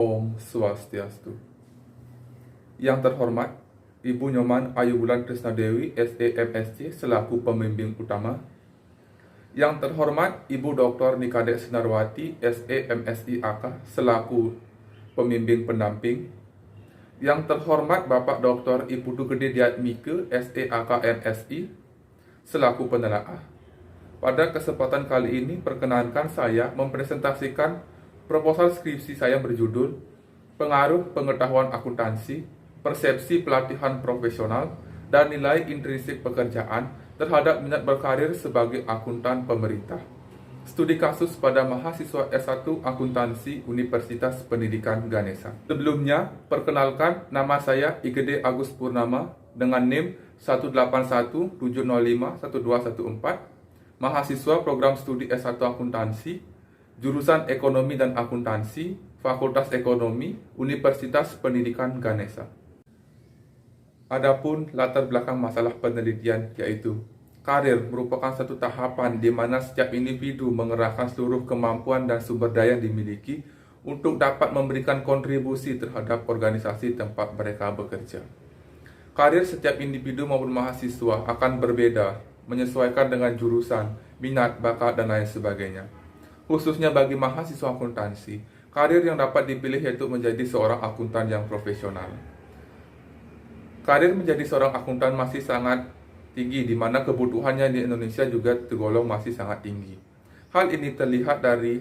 Om Swastiastu. Yang terhormat, Ibu Nyoman Ayu Bulan Krisnadewi, SEMSC, selaku pembimbing utama. Yang terhormat, Ibu Dr. Nikadek Sinarwati, SEMSI AK, selaku pembimbing pendamping. Yang terhormat, Bapak Dr. Iputu Gede Diatmike, SEAK MSI, selaku penelaah. Pada kesempatan kali ini, perkenankan saya mempresentasikan proposal skripsi saya berjudul Pengaruh Pengetahuan Akuntansi, Persepsi Pelatihan Profesional, dan Nilai Intrinsik Pekerjaan terhadap minat berkarir sebagai akuntan pemerintah. Studi kasus pada mahasiswa S1 Akuntansi Universitas Pendidikan Ganesha. Sebelumnya, perkenalkan nama saya Igede Agus Purnama dengan NIM 18170512114, mahasiswa program studi S1 Akuntansi, jurusan Ekonomi dan Akuntansi, Fakultas Ekonomi, Universitas Pendidikan Ganesha. Adapun latar belakang masalah penelitian yaitu karir merupakan satu tahapan di mana setiap individu mengerahkan seluruh kemampuan dan sumber daya yang dimiliki untuk dapat memberikan kontribusi terhadap organisasi tempat mereka bekerja. Karir setiap individu maupun mahasiswa akan berbeda, menyesuaikan dengan jurusan, minat, bakat, dan lain sebagainya. Khususnya bagi mahasiswa akuntansi, karir yang dapat dipilih yaitu menjadi seorang akuntan yang profesional. Karir menjadi seorang akuntan masih sangat tinggi, di mana kebutuhannya di Indonesia juga tergolong masih sangat tinggi. Hal ini terlihat dari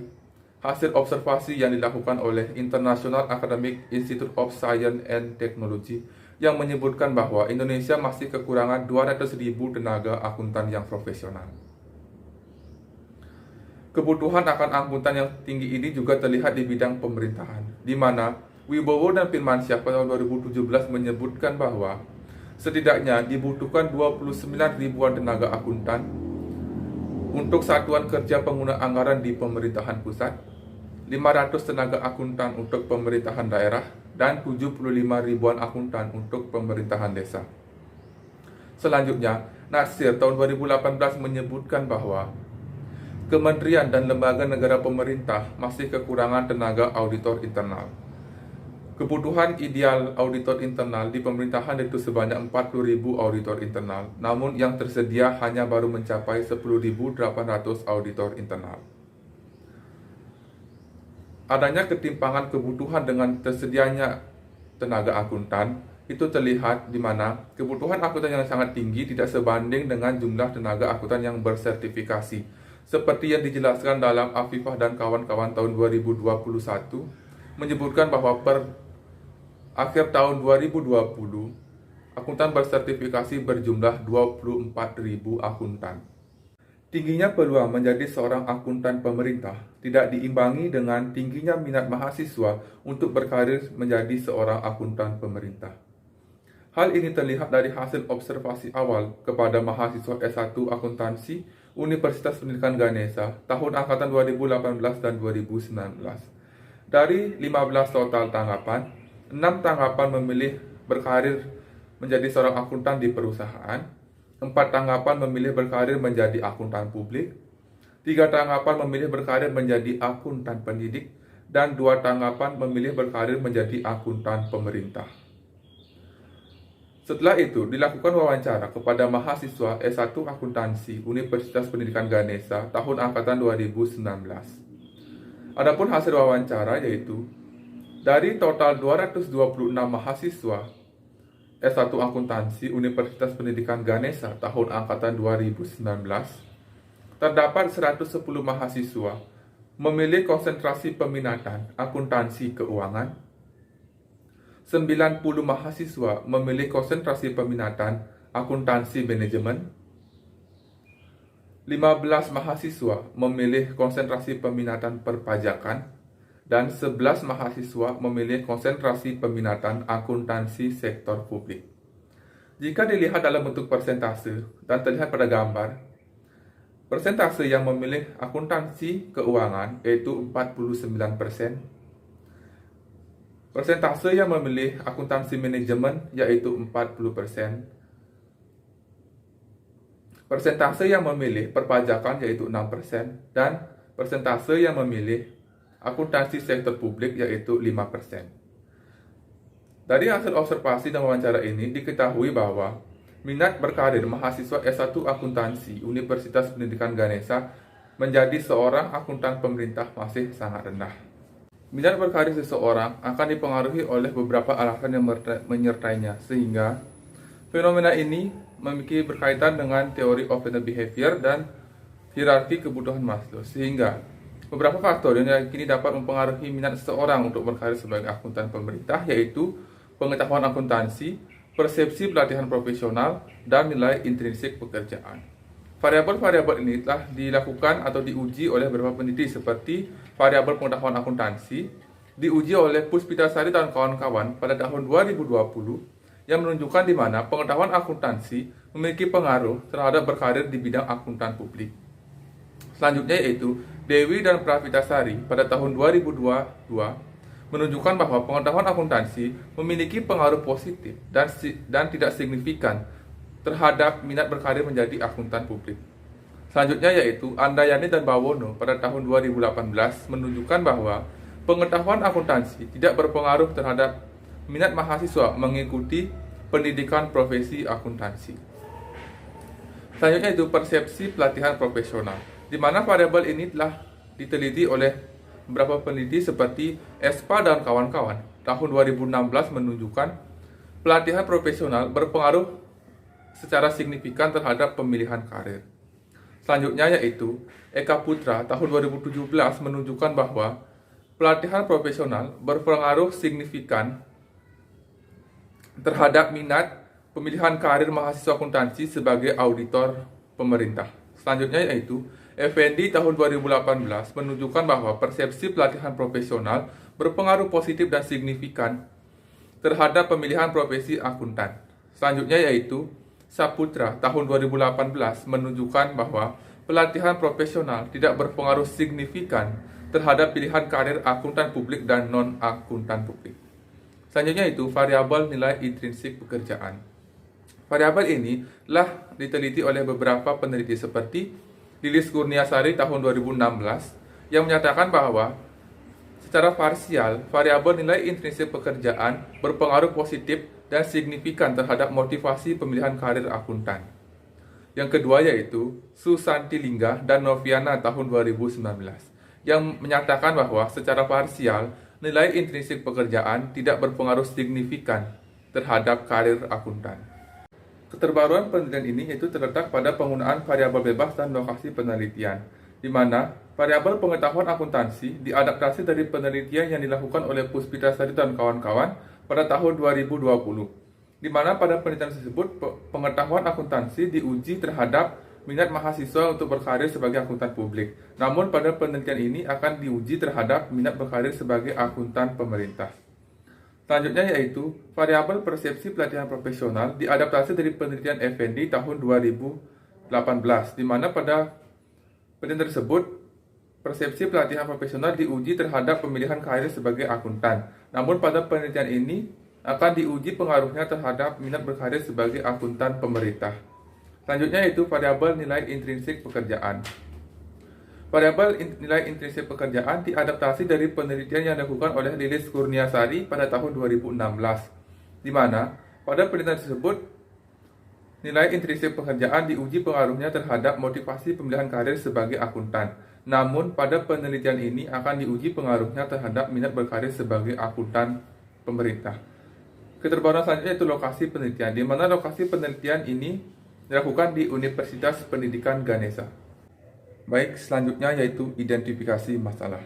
hasil observasi yang dilakukan oleh International Academic Institute of Science and Technology yang menyebutkan bahwa Indonesia masih kekurangan 200.000 tenaga akuntan yang profesional. Kebutuhan akan akuntan yang tinggi ini juga terlihat di bidang pemerintahan, di mana Wibowo dan Firmansyah pada tahun 2017 menyebutkan bahwa setidaknya dibutuhkan 29 ribuan tenaga akuntan untuk satuan kerja pengguna anggaran di pemerintahan pusat, 500 tenaga akuntan untuk pemerintahan daerah, dan 75 ribuan akuntan untuk pemerintahan desa. Selanjutnya, Natsir tahun 2018 menyebutkan bahwa kementerian dan lembaga negara pemerintah masih kekurangan tenaga auditor internal. Kebutuhan ideal auditor internal di pemerintahan itu sebanyak 40.000 auditor internal, namun yang tersedia hanya baru mencapai 10.800 auditor internal. Adanya ketimpangan kebutuhan dengan tersedianya tenaga akuntan itu terlihat di mana kebutuhan akuntan yang sangat tinggi tidak sebanding dengan jumlah tenaga akuntan yang bersertifikasi, seperti yang dijelaskan dalam Afifah dan kawan-kawan tahun 2021 menyebutkan bahwa per akhir tahun 2020, akuntan bersertifikasi berjumlah 24.000 akuntan. Tingginya peluang menjadi seorang akuntan pemerintah tidak diimbangi dengan tingginya minat mahasiswa untuk berkarir menjadi seorang akuntan pemerintah. Hal ini terlihat dari hasil observasi awal kepada mahasiswa S1 Akuntansi Universitas Pendidikan Ganesha tahun angkatan 2018 dan 2019. Dari 15 total tanggapan, 6 tanggapan memilih berkarir menjadi seorang akuntan di perusahaan, 4 tanggapan memilih berkarir menjadi akuntan publik, 3 tanggapan memilih berkarir menjadi akuntan pendidik, dan 2 tanggapan memilih berkarir menjadi akuntan pemerintah. Setelah itu, dilakukan wawancara kepada mahasiswa S1 Akuntansi Universitas Pendidikan Ganesha tahun angkatan 2019. Adapun hasil wawancara yaitu dari total 226 mahasiswa S1 Akuntansi Universitas Pendidikan Ganesha tahun angkatan 2019, terdapat 110 mahasiswa memilih konsentrasi peminatan akuntansi keuangan, 90 mahasiswa memilih konsentrasi peminatan akuntansi manajemen, 15 mahasiswa memilih konsentrasi peminatan perpajakan, dan 11 mahasiswa memilih konsentrasi peminatan akuntansi sektor publik. Jika dilihat dalam bentuk persentase dan terlihat pada gambar, persentase yang memilih akuntansi keuangan yaitu 49%, persentase yang memilih akuntansi manajemen yaitu 40%, persentase yang memilih perpajakan yaitu 6%, dan persentase yang memilih akuntansi sektor publik yaitu 5%. Dari hasil observasi dan wawancara ini diketahui bahwa minat berkarir mahasiswa S1 akuntansi Universitas Pendidikan Ganesha menjadi seorang akuntan pemerintah masih sangat rendah. Minat berkarir seseorang akan dipengaruhi oleh beberapa alasan yang menyertainya, sehingga fenomena ini memiliki berkaitan dengan teori of behavior dan hierarki kebutuhan Maslow, sehingga beberapa faktor yang diyakini dapat mempengaruhi minat seseorang untuk berkarir sebagai akuntan pemerintah, yaitu pengetahuan akuntansi, persepsi pelatihan profesional, dan nilai intrinsik pekerjaan. Variabel-variabel ini telah dilakukan atau diuji oleh beberapa peneliti seperti variabel pengetahuan akuntansi, diuji oleh Puspitasari dan kawan-kawan pada tahun 2020 yang menunjukkan di mana pengetahuan akuntansi memiliki pengaruh terhadap berkarir di bidang akuntan publik. Selanjutnya yaitu Dewi dan Pravitasari pada tahun 2022 menunjukkan bahwa pengetahuan akuntansi memiliki pengaruh positif dan tidak signifikan terhadap minat berkarir menjadi akuntan publik. Selanjutnya yaitu Andayani dan Bawono pada tahun 2018 menunjukkan bahwa pengetahuan akuntansi tidak berpengaruh terhadap minat mahasiswa mengikuti pendidikan profesi akuntansi. Selanjutnya itu persepsi pelatihan profesional, di mana variabel ini telah diteliti oleh beberapa peneliti seperti Espa dan kawan-kawan. Tahun 2016 menunjukkan pelatihan profesional berpengaruh secara signifikan terhadap pemilihan karir. Selanjutnya yaitu Eka Putra tahun 2017 menunjukkan bahwa pelatihan profesional berpengaruh signifikan terhadap minat pemilihan karir mahasiswa akuntansi sebagai auditor pemerintah. Selanjutnya yaitu Effendi tahun 2018 menunjukkan bahwa persepsi pelatihan profesional berpengaruh positif dan signifikan terhadap pemilihan profesi akuntan. Selanjutnya yaitu Saputra tahun 2018 menunjukkan bahwa pelatihan profesional tidak berpengaruh signifikan terhadap pilihan karir akuntan publik dan non-akuntan publik. Selanjutnya itu variabel nilai intrinsik pekerjaan. Variabel ini telah diteliti oleh beberapa peneliti seperti Lilis Kurniasari tahun 2016 yang menyatakan bahwa secara parsial variabel nilai intrinsik pekerjaan berpengaruh positif dan signifikan terhadap motivasi pemilihan karir akuntan. Yang kedua yaitu Susanti Lingga dan Noviana tahun 2019 yang menyatakan bahwa secara parsial nilai intrinsik pekerjaan tidak berpengaruh signifikan terhadap karir akuntan. Keterbaruan penelitian ini itu terletak pada penggunaan variabel bebas dan lokasi penelitian, di mana variabel pengetahuan akuntansi diadaptasi dari penelitian yang dilakukan oleh Puspitasari dan kawan-kawan pada tahun 2020, di mana pada penelitian tersebut pengetahuan akuntansi diuji terhadap minat mahasiswa untuk berkarir sebagai akuntan publik. Namun pada penelitian ini akan diuji terhadap minat berkarir sebagai akuntan pemerintah. Selanjutnya yaitu variabel persepsi pelatihan profesional diadaptasi dari penelitian Effendi tahun 2018, di mana pada penelitian tersebut persepsi pelatihan profesional diuji terhadap pemilihan karir sebagai akuntan. Namun pada penelitian ini akan diuji pengaruhnya terhadap minat berkarir sebagai akuntan pemerintah. Selanjutnya yaitu variabel nilai intrinsik pekerjaan. Variabel nilai intrinsik pekerjaan diadaptasi dari penelitian yang dilakukan oleh Lilis Kurniasari pada tahun 2016, di mana pada penelitian tersebut nilai intrinsik pekerjaan diuji pengaruhnya terhadap motivasi pemilihan karir sebagai akuntan. Namun pada penelitian ini akan diuji pengaruhnya terhadap minat berkarir sebagai akuntan pemerintah. Keterbaruan selanjutnya itu lokasi penelitian, di mana lokasi penelitian ini dilakukan di Universitas Pendidikan Ganesha. Baik, selanjutnya yaitu identifikasi masalah.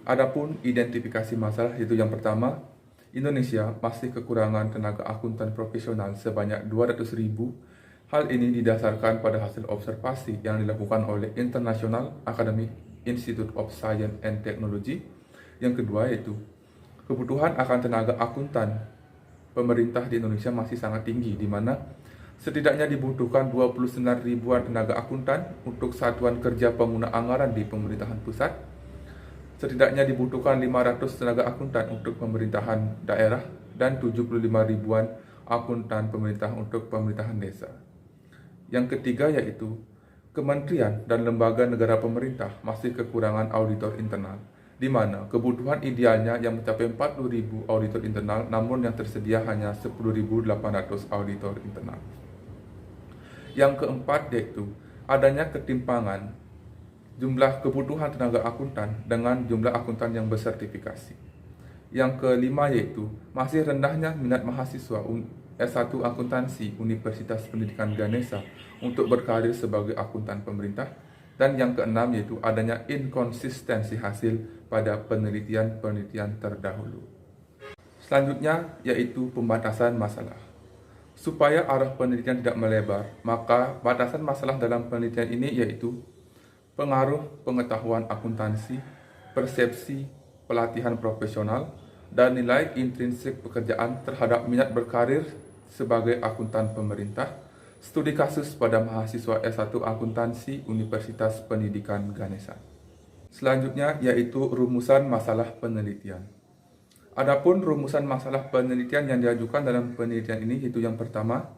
Adapun identifikasi masalah yaitu yang pertama, Indonesia masih kekurangan tenaga akuntan profesional sebanyak 200.000. Hal ini didasarkan pada hasil observasi yang dilakukan oleh International Academy Institute of Science and Technology. Yang kedua yaitu kebutuhan akan tenaga akuntan pemerintah di Indonesia masih sangat tinggi, di mana setidaknya dibutuhkan 29 ribuan tenaga akuntan untuk satuan kerja pengguna anggaran di pemerintahan pusat. Setidaknya dibutuhkan 500 tenaga akuntan untuk pemerintahan daerah dan 75 ribuan akuntan pemerintah untuk pemerintahan desa. Yang ketiga yaitu kementerian dan lembaga negara pemerintah masih kekurangan auditor internal, di mana kebutuhan idealnya yang mencapai 40.000 auditor internal, namun yang tersedia hanya 10.800 auditor internal. Yang keempat yaitu adanya ketimpangan jumlah kebutuhan tenaga akuntan dengan jumlah akuntan yang bersertifikasi. Yang kelima yaitu masih rendahnya minat mahasiswa S1 Akuntansi Universitas Pendidikan Ganesha untuk berkarir sebagai akuntan pemerintah. Dan yang keenam yaitu adanya inkonsistensi hasil pada penelitian-penelitian terdahulu. Selanjutnya yaitu pembatasan masalah. Supaya arah penelitian tidak melebar, maka batasan masalah dalam penelitian ini yaitu pengaruh pengetahuan akuntansi, persepsi pelatihan profesional, dan nilai intrinsik pekerjaan terhadap minat berkarir sebagai akuntan pemerintah, studi kasus pada mahasiswa S1 Akuntansi Universitas Pendidikan Ganesha. Selanjutnya yaitu rumusan masalah penelitian. Adapun rumusan masalah penelitian yang diajukan dalam penelitian ini yaitu yang pertama,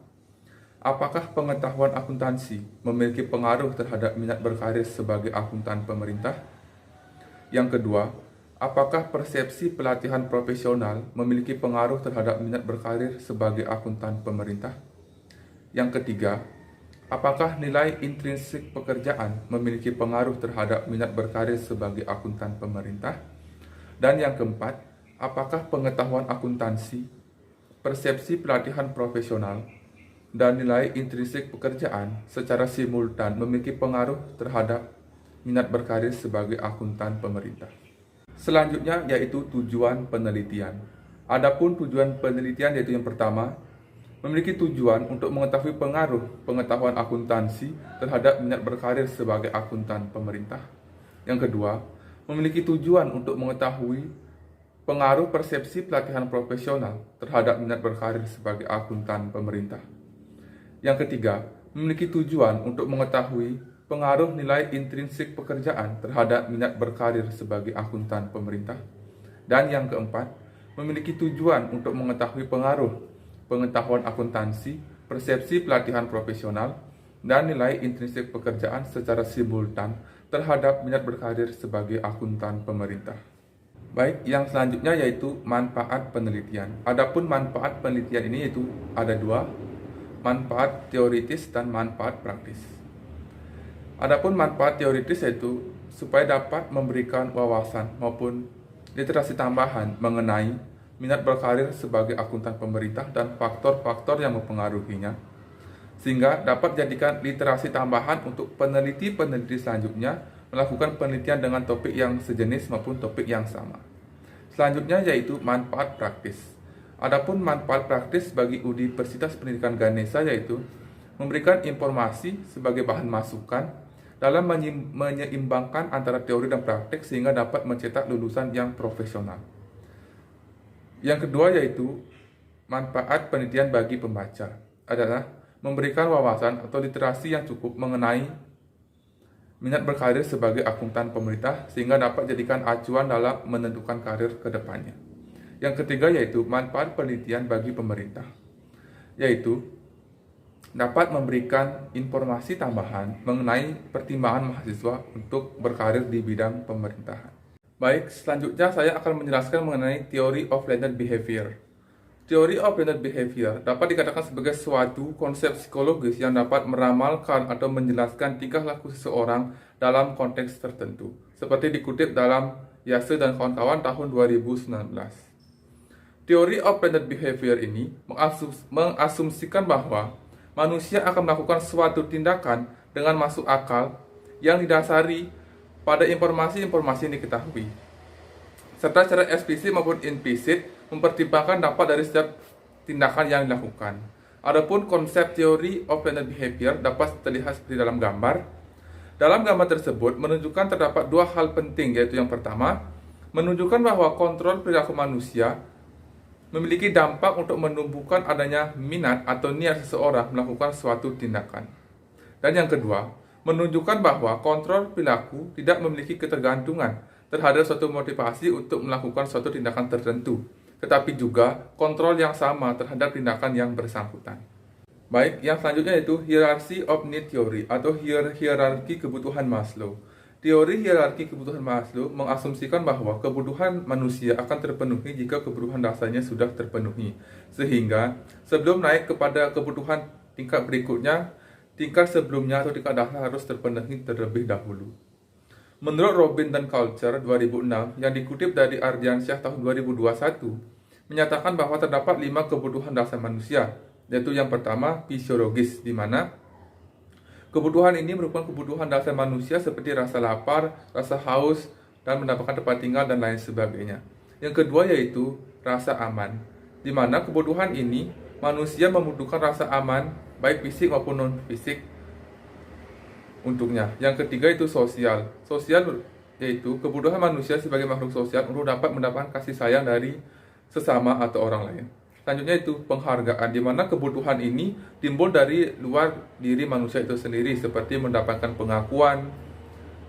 apakah pengetahuan akuntansi memiliki pengaruh terhadap minat berkarir sebagai akuntan pemerintah? Yang kedua, apakah persepsi pelatihan profesional memiliki pengaruh terhadap minat berkarir sebagai akuntan pemerintah? Yang ketiga, apakah nilai intrinsik pekerjaan memiliki pengaruh terhadap minat berkarir sebagai akuntan pemerintah? Dan yang keempat, apakah pengetahuan akuntansi, persepsi pelatihan profesional, dan nilai intrinsik pekerjaan secara simultan memiliki pengaruh terhadap minat berkarir sebagai akuntan pemerintah? Selanjutnya yaitu tujuan penelitian. Adapun tujuan penelitian yaitu yang pertama, memiliki tujuan untuk mengetahui pengaruh pengetahuan akuntansi terhadap minat berkarir sebagai akuntan pemerintah. Yang kedua, memiliki tujuan untuk mengetahui pengaruh persepsi pelatihan profesional terhadap minat berkarir sebagai akuntan pemerintah. Yang ketiga, memiliki tujuan untuk mengetahui pengaruh nilai intrinsik pekerjaan terhadap minat berkarir sebagai akuntan pemerintah. Dan yang keempat, memiliki tujuan untuk mengetahui pengaruh pengetahuan akuntansi, persepsi pelatihan profesional, dan nilai intrinsik pekerjaan secara simultan terhadap minat berkarir sebagai akuntan pemerintah. Baik, yang selanjutnya yaitu manfaat penelitian. Adapun manfaat penelitian ini yaitu ada dua, manfaat teoritis dan manfaat praktis. Adapun manfaat teoritis yaitu supaya dapat memberikan wawasan maupun literasi tambahan mengenai minat berkarir sebagai akuntan pemerintah dan faktor-faktor yang mempengaruhinya, sehingga dapat jadikan literasi tambahan untuk peneliti-peneliti selanjutnya melakukan penelitian dengan topik yang sejenis maupun topik yang sama. Selanjutnya yaitu manfaat praktis. Adapun manfaat praktis bagi Universitas Pendidikan Ganesha yaitu memberikan informasi sebagai bahan masukan dalam menyeimbangkan antara teori dan praktik sehingga dapat mencetak lulusan yang profesional. Yang kedua yaitu manfaat penelitian bagi pembaca adalah memberikan wawasan atau literasi yang cukup mengenai minat berkarir sebagai akuntan pemerintah sehingga dapat jadikan acuan dalam menentukan karir ke depannya. Yang ketiga yaitu manfaat penelitian bagi pemerintah, yaitu dapat memberikan informasi tambahan mengenai pertimbangan mahasiswa untuk berkarir di bidang pemerintahan. Baik, selanjutnya saya akan menjelaskan mengenai Theory of Learned Behavior. Theory of Learned Behavior dapat dikatakan sebagai suatu konsep psikologis yang dapat meramalkan atau menjelaskan tingkah laku seseorang dalam konteks tertentu, seperti dikutip dalam Yase dan kawan-kawan tahun 2019. Theory of Learned Behavior ini mengasumsikan bahwa manusia akan melakukan suatu tindakan dengan masuk akal yang didasari pada informasi-informasi yang diketahui, serta secara eksplisit maupun implisit mempertimbangkan dampak dari setiap tindakan yang dilakukan. Adapun konsep Theory of Learned Behavior dapat terlihat seperti dalam gambar. Dalam gambar tersebut menunjukkan terdapat dua hal penting, yaitu yang pertama, menunjukkan bahwa kontrol perilaku manusia memiliki dampak untuk menumbuhkan adanya minat atau niat seseorang melakukan suatu tindakan. Dan yang kedua, menunjukkan bahwa kontrol perilaku tidak memiliki ketergantungan terhadap suatu motivasi untuk melakukan suatu tindakan tertentu, tetapi juga kontrol yang sama terhadap tindakan yang bersangkutan. Baik, yang selanjutnya yaitu Hierarchy of Need Theory atau hierarki kebutuhan Maslow. Teori hierarki kebutuhan Maslow mengasumsikan bahwa kebutuhan manusia akan terpenuhi jika kebutuhan dasarnya sudah terpenuhi. Sehingga sebelum naik kepada kebutuhan tingkat berikutnya, tingkat sebelumnya atau tingkat dasar harus terpenuhi terlebih dahulu. Menurut Robin dan Culture 2006 yang dikutip dari Ardiansyah tahun 2021, menyatakan bahwa terdapat 5 kebutuhan dasar manusia, yaitu yang pertama fisiologis, di mana kebutuhan ini merupakan kebutuhan dasar manusia seperti rasa lapar, rasa haus, dan mendapatkan tempat tinggal dan lain sebagainya. Yang kedua yaitu rasa aman, di mana kebutuhan ini manusia membutuhkan rasa aman, baik fisik maupun non-fisik untuknya. Yang ketiga itu sosial. Sosial yaitu kebutuhan manusia sebagai makhluk sosial untuk dapat mendapatkan kasih sayang dari sesama atau orang lain. Selanjutnya itu penghargaan, di mana kebutuhan ini timbul dari luar diri manusia itu sendiri, seperti mendapatkan pengakuan,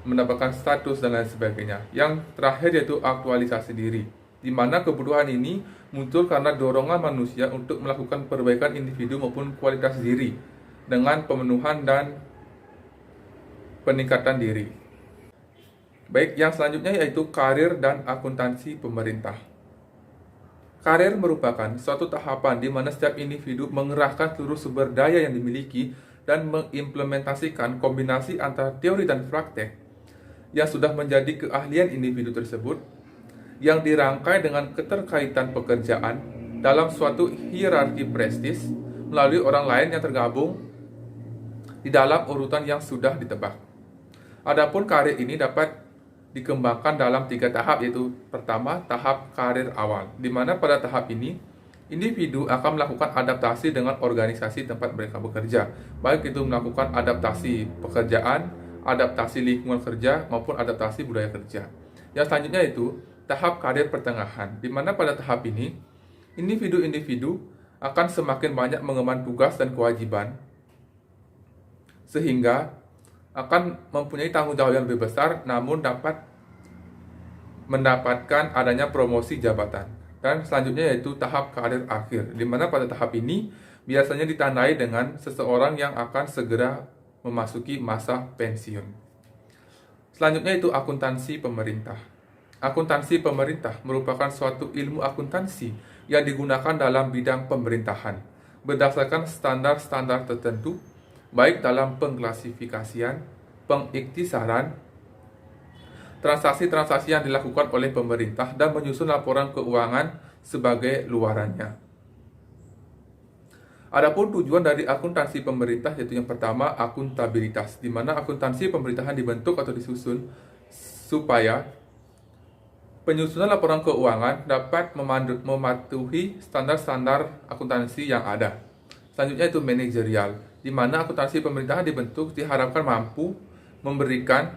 mendapatkan status, dan lain sebagainya. Yang terakhir yaitu aktualisasi diri, di mana kebutuhan ini muncul karena dorongan manusia untuk melakukan perbaikan individu maupun kualitas diri dengan pemenuhan dan peningkatan diri. Baik, yang selanjutnya yaitu karir dan akuntansi pemerintah. Karir merupakan suatu tahapan di mana setiap individu mengerahkan seluruh sumber daya yang dimiliki dan mengimplementasikan kombinasi antara teori dan praktek yang sudah menjadi keahlian individu tersebut, yang dirangkai dengan keterkaitan pekerjaan dalam suatu hierarki prestis melalui orang lain yang tergabung di dalam urutan yang sudah ditebak. Adapun karir ini dapat dikembangkan dalam 3 tahap, yaitu pertama, tahap karir awal, di mana pada tahap ini individu akan melakukan adaptasi dengan organisasi tempat mereka bekerja, baik itu melakukan adaptasi pekerjaan, adaptasi lingkungan kerja, maupun adaptasi budaya kerja. Yang selanjutnya itu tahap karir pertengahan, di mana pada tahap ini individu-individu akan semakin banyak mengemban tugas dan kewajiban, sehingga akan mempunyai tanggung jawab yang lebih besar, namun dapat mendapatkan adanya promosi jabatan. Dan selanjutnya yaitu tahap karir akhir, di mana pada tahap ini biasanya ditandai dengan seseorang yang akan segera memasuki masa pensiun. Selanjutnya itu akuntansi pemerintah. Akuntansi pemerintah merupakan suatu ilmu akuntansi yang digunakan dalam bidang pemerintahan berdasarkan standar-standar tertentu, baik dalam pengklasifikasian, pengiktisaran, transaksi-transaksi yang dilakukan oleh pemerintah, dan menyusun laporan keuangan sebagai luarannya. Adapun tujuan dari akuntansi pemerintah yaitu yang pertama akuntabilitas, di mana akuntansi pemerintahan dibentuk atau disusun supaya penyusunan laporan keuangan dapat mematuhi standar-standar akuntansi yang ada. Selanjutnya itu manajerial, di mana akuntansi pemerintahan dibentuk diharapkan mampu memberikan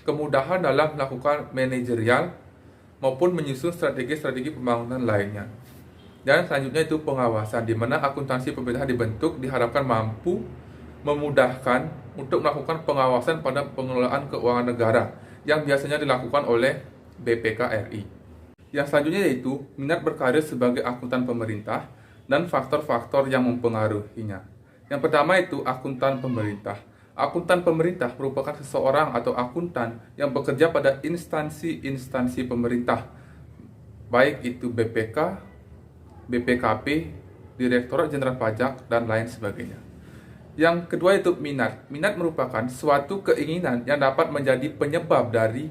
kemudahan dalam melakukan manajerial maupun menyusun strategi-strategi pembangunan lainnya. Dan selanjutnya itu pengawasan, di mana akuntansi pemerintahan dibentuk diharapkan mampu memudahkan untuk melakukan pengawasan pada pengelolaan keuangan negara yang biasanya dilakukan oleh BPK RI. Yang selanjutnya yaitu minat berkarir sebagai akuntan pemerintah dan faktor-faktor yang mempengaruhinya. Yang pertama itu akuntan pemerintah. Akuntan pemerintah merupakan seseorang atau akuntan yang bekerja pada instansi-instansi pemerintah, baik itu BPK, BPKP, Direktorat Jenderal Pajak, dan lain sebagainya. Yang kedua itu minat. Minat merupakan suatu keinginan yang dapat menjadi penyebab dari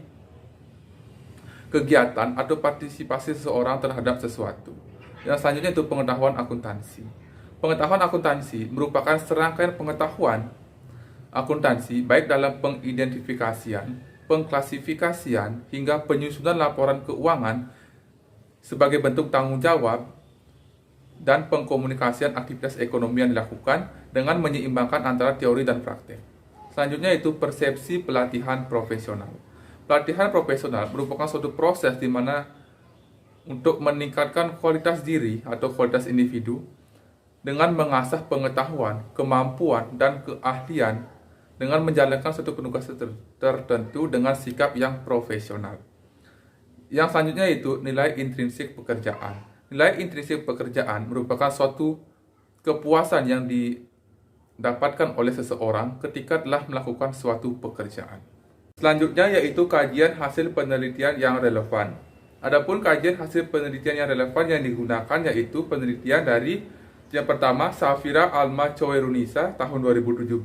kegiatan atau partisipasi seseorang terhadap sesuatu. Yang selanjutnya itu pengetahuan akuntansi. Pengetahuan akuntansi merupakan serangkaian pengetahuan akuntansi baik dalam pengidentifikasian, pengklasifikasian, hingga penyusunan laporan keuangan sebagai bentuk tanggung jawab dan pengkomunikasian aktivitas ekonomi yang dilakukan dengan menyeimbangkan antara teori dan praktek. Selanjutnya itu persepsi pelatihan profesional. Pelatihan profesional merupakan suatu proses di mana untuk meningkatkan kualitas diri atau kualitas individu dengan mengasah pengetahuan, kemampuan, dan keahlian dengan menjalankan suatu penugasan tertentu dengan sikap yang profesional. Yang selanjutnya itu nilai intrinsik pekerjaan. Nilai intrinsik pekerjaan merupakan suatu kepuasan yang didapatkan oleh seseorang ketika telah melakukan suatu pekerjaan. Selanjutnya yaitu kajian hasil penelitian yang relevan. Adapun kajian hasil penelitian yang relevan yang digunakan yaitu penelitian dari yang pertama Safira Alma Choerunisa tahun 2017.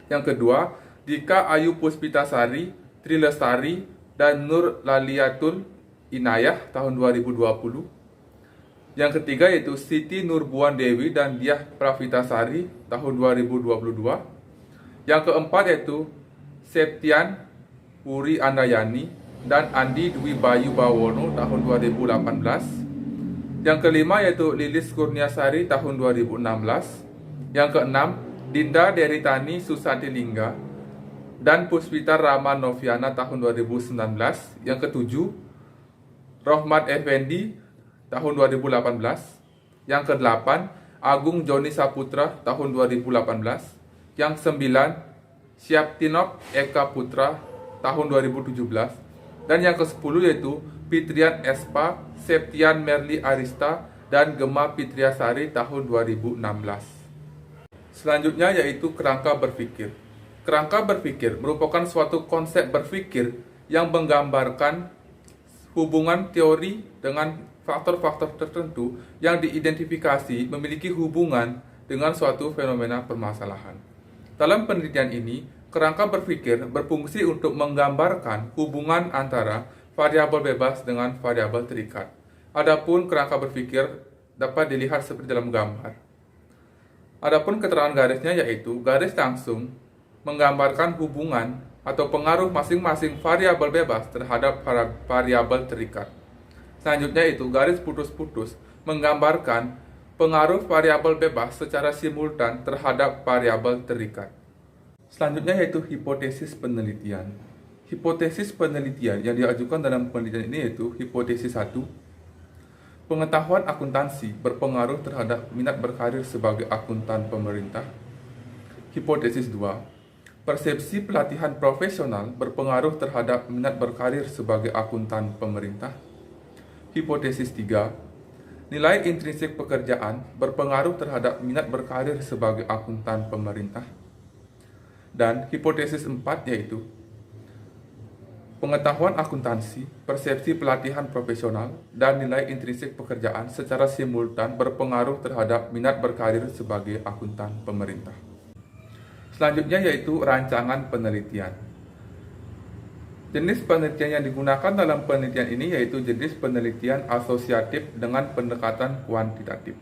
Yang kedua Dika Ayu Puspitasari, Tri Lestari, dan Nur Laliatul Inayah tahun 2020. Yang ketiga yaitu Siti Nurbuan Dewi dan Diah Pravitasari tahun 2022. Yang keempat yaitu Septian Puri Andayani dan Andi Dwi Bayu Bawono tahun 2018. Yang kelima yaitu Lilis Kurniasari tahun 2016. Yang keenam Dinda Deritani Susanti Lingga dan Puspita Rama Noviana tahun 2019. Yang ketujuh Rohmat Effendi tahun 2018. Yang kedelapan Agung Joni Saputra tahun 2018. Yang sembilan Syaptinok Eka Putra tahun 2017. Dan yang ke-10 yaitu Fitrian Espa, Septian Merli Arista, dan Gema Fitriasari tahun 2016. Selanjutnya yaitu kerangka berpikir. Kerangka berpikir merupakan suatu konsep berpikir yang menggambarkan hubungan teori dengan faktor-faktor tertentu yang diidentifikasi memiliki hubungan dengan suatu fenomena permasalahan. Dalam penelitian ini, kerangka berpikir berfungsi untuk menggambarkan hubungan antara variabel bebas dengan variabel terikat. Adapun kerangka berpikir dapat dilihat seperti dalam gambar. Adapun keterangan garisnya yaitu garis langsung menggambarkan hubungan atau pengaruh masing-masing variabel bebas terhadap variabel terikat. Selanjutnya itu garis putus-putus menggambarkan pengaruh variabel bebas secara simultan terhadap variabel terikat. Selanjutnya yaitu hipotesis penelitian. Hipotesis penelitian yang diajukan dalam penelitian ini yaitu hipotesis 1. Pengetahuan akuntansi berpengaruh terhadap minat berkarir sebagai akuntan pemerintah. Hipotesis 2. Persepsi pelatihan profesional berpengaruh terhadap minat berkarir sebagai akuntan pemerintah. Hipotesis 3. Nilai intrinsik pekerjaan berpengaruh terhadap minat berkarir sebagai akuntan pemerintah. Dan hipotesis 4 yaitu pengetahuan akuntansi, persepsi pelatihan profesional, dan nilai intrinsik pekerjaan secara simultan berpengaruh terhadap minat berkarir sebagai akuntan pemerintah. Selanjutnya yaitu rancangan penelitian. Jenis penelitian yang digunakan dalam penelitian ini yaitu jenis penelitian asosiatif dengan pendekatan kuantitatif.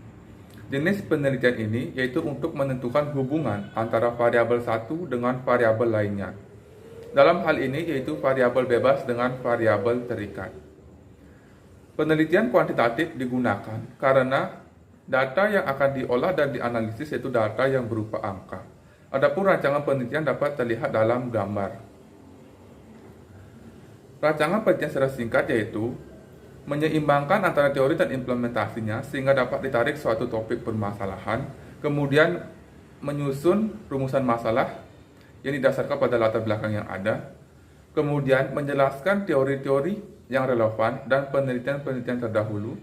Jenis penelitian ini yaitu untuk menentukan hubungan antara variabel satu dengan variabel lainnya. Dalam hal ini yaitu variabel bebas dengan variabel terikat. Penelitian kuantitatif digunakan karena data yang akan diolah dan dianalisis yaitu data yang berupa angka. Adapun rancangan penelitian dapat terlihat dalam gambar. Rancangan penelitian secara singkat yaitu menyeimbangkan antara teori dan implementasinya sehingga dapat ditarik suatu topik permasalahan, kemudian menyusun rumusan masalah yang didasarkan pada latar belakang yang ada, kemudian menjelaskan teori-teori yang relevan dan penelitian-penelitian terdahulu,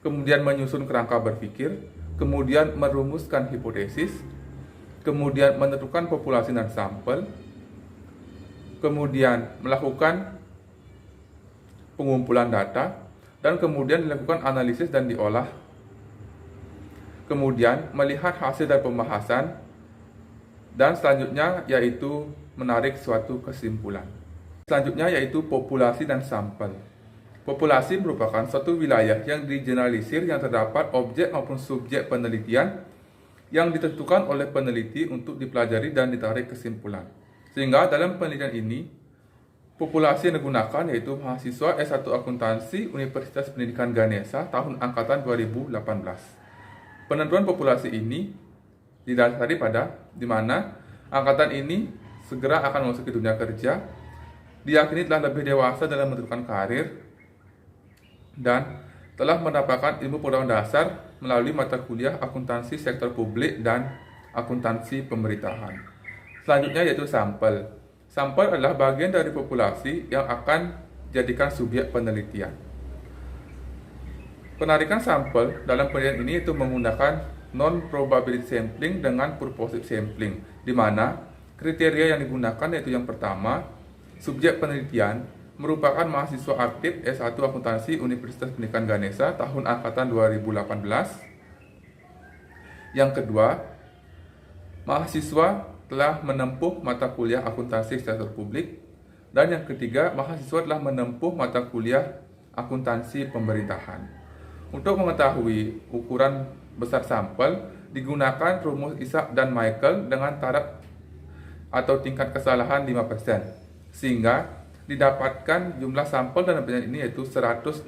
kemudian menyusun kerangka berpikir, kemudian merumuskan hipotesis, kemudian menentukan populasi dan sampel, kemudian melakukan pengumpulan data, dan kemudian dilakukan analisis dan diolah. Kemudian melihat hasil dari pembahasan, dan selanjutnya yaitu menarik suatu kesimpulan. Selanjutnya yaitu populasi dan sampel. Populasi merupakan suatu wilayah yang digeneralisir yang terdapat objek maupun subjek penelitian yang ditentukan oleh peneliti untuk dipelajari dan ditarik kesimpulan. Sehingga dalam penelitian ini, populasi yang digunakan yaitu mahasiswa S1 Akuntansi Universitas Pendidikan Ganesha tahun angkatan 2018. Penentuan populasi ini didasari pada di mana angkatan ini segera akan memasuki dunia kerja, diyakini telah lebih dewasa dalam menentukan karir, dan telah mendapatkan ilmu pengetahuan dasar melalui mata kuliah akuntansi sektor publik dan akuntansi pemerintahan. Selanjutnya yaitu sampel. Sampel adalah bagian dari populasi yang akan dijadikan subjek penelitian. Penarikan sampel dalam penelitian ini itu menggunakan non-probability sampling dengan purposive sampling, di mana Kriteria yang digunakan yaitu yang pertama, subjek penelitian merupakan mahasiswa aktif S1 Akuntansi Universitas Pendidikan Ganesha tahun angkatan 2018. Yang kedua, mahasiswa telah menempuh mata kuliah akuntansi secara publik. Dan yang ketiga, mahasiswa telah menempuh mata kuliah akuntansi pemerintahan. Untuk mengetahui ukuran besar sampel, digunakan rumus Isaac dan Michael dengan taraf atau tingkat kesalahan 5%, sehingga didapatkan jumlah sampel dalam penelitian ini yaitu 164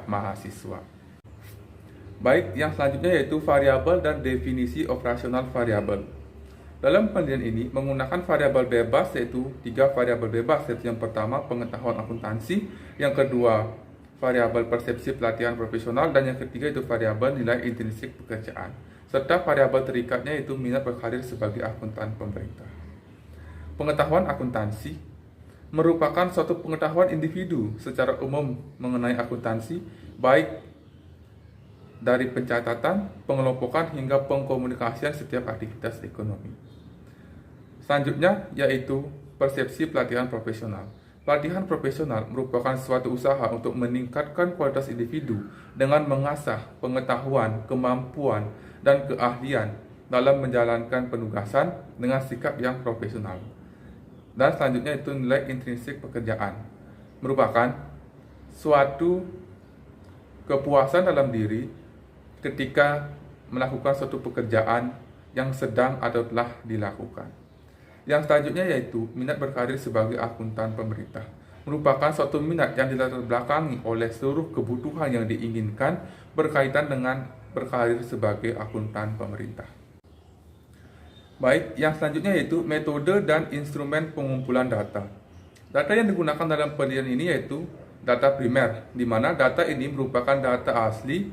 mahasiswa. Baik, yang selanjutnya yaitu variabel dan definisi operasional variabel. Dalam penelitian ini menggunakan variabel bebas yaitu 3 variabel bebas, yaitu yang pertama pengetahuan akuntansi, yang kedua variabel persepsi pelatihan profesional, dan yang ketiga itu variabel nilai intrinsik pekerjaan, serta variabel terikatnya yaitu minat berkarir sebagai akuntan pemerintah. Pengetahuan akuntansi merupakan suatu pengetahuan individu secara umum mengenai akuntansi, baik dari pencatatan, pengelompokan, hingga pengkomunikasian setiap aktivitas ekonomi. Selanjutnya yaitu persepsi pelatihan profesional. Pelatihan profesional merupakan suatu usaha untuk meningkatkan kualitas individu dengan mengasah pengetahuan, kemampuan, dan keahlian dalam menjalankan penugasan dengan sikap yang profesional. Dan selanjutnya itu nilai intrinsik pekerjaan, merupakan suatu kepuasan dalam diri ketika melakukan suatu pekerjaan yang sedang atau telah dilakukan. Yang selanjutnya yaitu minat berkarir sebagai akuntan pemerintah, merupakan suatu minat yang dilatar belakangi oleh seluruh kebutuhan yang diinginkan berkaitan dengan berkarir sebagai akuntan pemerintah. Baik, yang selanjutnya yaitu metode dan instrumen pengumpulan data. Data yang digunakan dalam penelitian ini yaitu data primer, di mana data ini merupakan data asli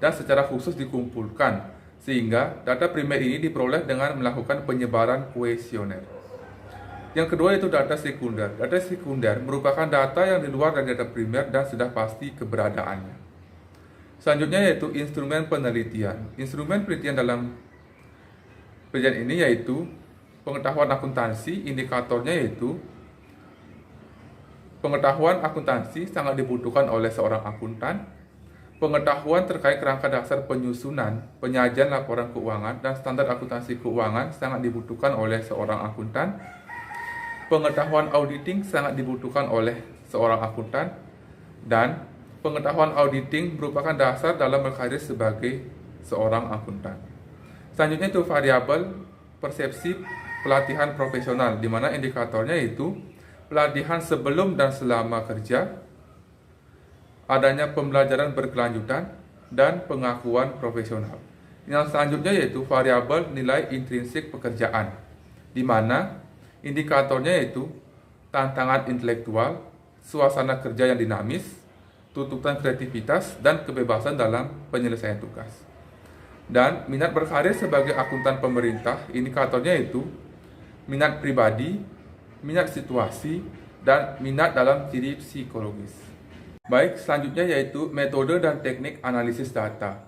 dan secara khusus dikumpulkan, sehingga data primer ini diperoleh dengan melakukan penyebaran kuesioner. Yang kedua yaitu data sekunder. Data sekunder merupakan data yang di luar dari data primer dan sudah pasti keberadaannya. Selanjutnya yaitu instrumen penelitian. Instrumen penelitian dalam penelitian ini yaitu pengetahuan akuntansi, indikatornya yaitu pengetahuan akuntansi sangat dibutuhkan oleh seorang akuntan, pengetahuan terkait kerangka dasar penyusunan, penyajian laporan keuangan, dan standar akuntansi keuangan sangat dibutuhkan oleh seorang akuntan, pengetahuan auditing sangat dibutuhkan oleh seorang akuntan, dan pengetahuan auditing merupakan dasar dalam berkarir sebagai seorang akuntan. Selanjutnya itu variabel persepsi pelatihan profesional, di mana indikatornya itu pelatihan sebelum dan selama kerja, adanya pembelajaran berkelanjutan, dan pengakuan profesional. Yang selanjutnya yaitu variabel nilai intrinsik pekerjaan, di mana indikatornya yaitu tantangan intelektual, suasana kerja yang dinamis, tuntutan kreativitas, dan kebebasan dalam penyelesaian tugas. Dan minat berkarir sebagai akuntan pemerintah, indikatornya yaitu minat pribadi, minat situasi, dan minat dalam ciri psikologis. Baik, selanjutnya yaitu metode dan teknik analisis data.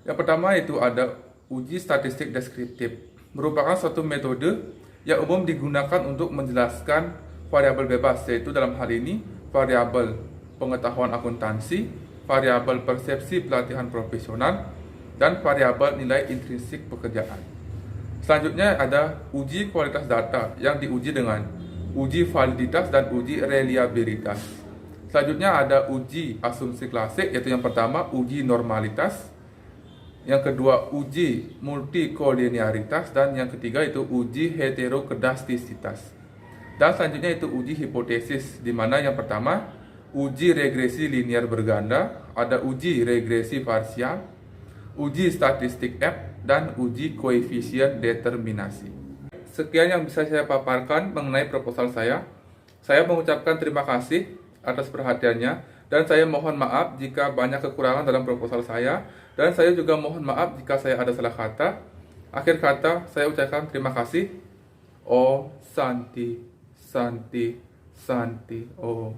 Yang pertama yaitu ada uji statistik deskriptif, merupakan suatu metode yang umum digunakan untuk menjelaskan variabel bebas, yaitu dalam hal ini variabel pengetahuan akuntansi, variabel persepsi pelatihan profesional, dan variabel nilai intrinsik pekerjaan. Selanjutnya ada uji kualitas data yang diuji dengan uji validitas dan uji reliabilitas. Selanjutnya ada uji asumsi klasik, yaitu yang pertama uji normalitas, yang kedua uji multikolinearitas, dan yang ketiga itu uji heterokedastisitas. Dan selanjutnya itu uji hipotesis, di mana yang pertama uji regresi linear berganda, ada uji regresi parsial, uji statistik F, dan uji koefisien determinasi. Sekian yang bisa saya paparkan mengenai proposal saya. Saya mengucapkan terima kasih atas perhatiannya, dan saya mohon maaf jika banyak kekurangan dalam proposal saya, dan saya juga mohon maaf jika saya ada salah kata. Akhir kata, saya ucapkan terima kasih. Oh, Santi, Santi, Santi, oh.